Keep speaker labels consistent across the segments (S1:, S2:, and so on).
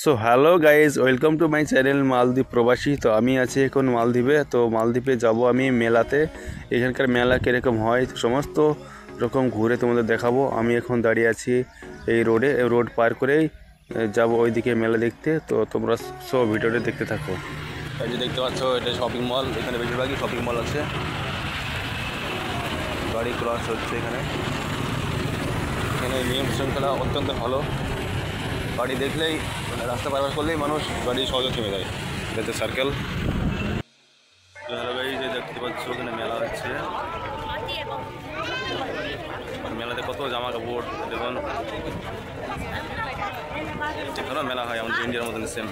S1: So hello guys, welcome to my channel মালদ্বীপ প্রবাসী। তো আমি আছি এখন মালদ্বীপে। তো মালদ্বীপে যাব আমি মেলাতে। এখানকার মেলা কীরকম হয় সমস্ত রকম ঘুরে তোমাদের দেখাবো। আমি এখন দাঁড়িয়ে আছি এই রোডে, রোড পার করেই যাব ওইদিকে মেলা দেখতে। তো তোমরা সব ভিডিওটা দেখতে থাকো। এই যে দেখতে পাচ্ছ, এটা শপিং মল। এখানে বেশিরভাগই শপিং মল আছে। গাড়ি ক্রস হচ্ছে এখানে। এখানে নিয়ম শৃঙ্খলা অত্যন্ত ভালো। গাড়ি দেখলেই মানে রাস্তা পার করলেই মানুষ গাড়ি সহজে থেমে যায়। এটা সার্কেল। গাড়ি যে দেখতে পাচ্ছ ওখানে মেলা হচ্ছে। মেলাতে কত জামা কাপড় দেখুন। এখানে মেলা হয় আমাদের ইন্ডিয়ার মতন সেম।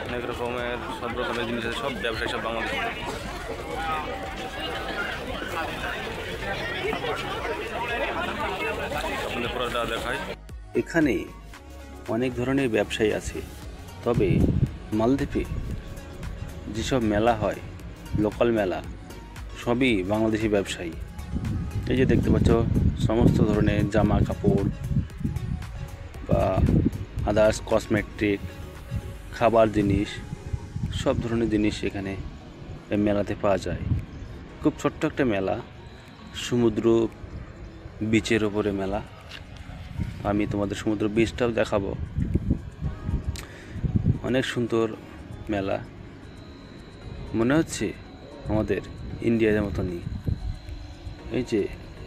S1: অনেক রকমের সব রকমের জিনিস আছে, সব ব্যবসায়ী, সব বাংলাদেশ। আপনাদের পুরোটা দেখায়। এখানে অনেক ধরনের ব্যবসায়ী আছে, তবে মালদ্বীপে যেসব মেলা হয়, লোকাল মেলা, সবই বাংলাদেশি ব্যবসায়ী। এই যে দেখতে পাচ্ছ সমস্ত ধরনের জামা কাপড় বা আদার্স কসমেটিক, খাবার জিনিস, সব ধরনের জিনিস এখানে মেলাতে পাওয়া যায়। খুব ছোট্ট একটা মেলা, সমুদ্র বিচের ওপরে মেলা। আমি তোমাদের সমুদ্র বিচটাও দেখাবো। অনেক সুন্দর মেলা, মনে হচ্ছে আমাদের ইন্ডিয়ার মতনই। এই যে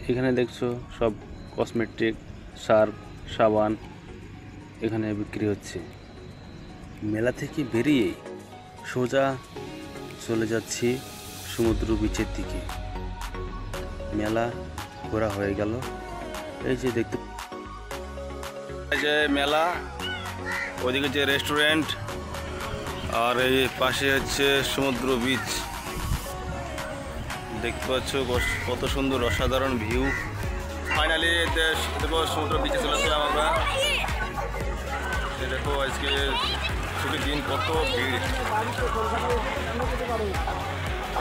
S1: এখানে দেখছো সব কসমেটিক, সার্ফ, সাবান এখানে বিক্রি হচ্ছে। মেলা থেকে বেরিয়ে সোজা চলে যাচ্ছি সমুদ্র বিচের দিকে। মেলা ঘোরা হয়ে গেল। এই যে দেখতে, এই যে মেলা, ওইদিকে যে রেস্টুরেন্ট, আর এই পাশে হচ্ছে সমুদ্র বিচ। দেখতে পাচ্ছ কত সুন্দর অসাধারণ ভিউ। ফাইনালি দেখো সমুদ্র বিচে চলে আসলাম আমরা। দেখো আজকে ছুটির দিন, কত ভিড়।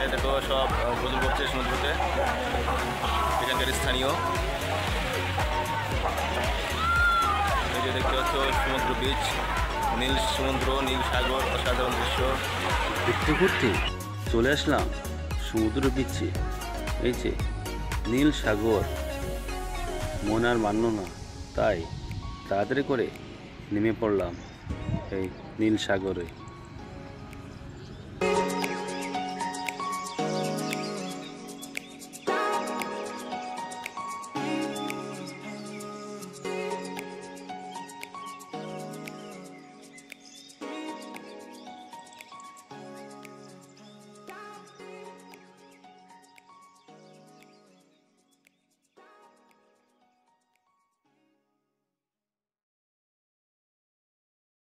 S1: এই দেখো সব গোসল করছে সমুদ্রতে, এখানকার স্থানীয়। এই যে দেখতে পাচ্ছ সমুদ্র বিচ, নীল সমুদ্র, নীল সাগর, অসাধারণ দৃশ্য। ঘুরতে ঘুরতে চলে আসলাম সমুদ্র বিচে। এই যে নীল সাগর, মন আর মানল না, তাই তাড়াতাড়ি করে নেমে পড়লাম এই নীল সাগরে।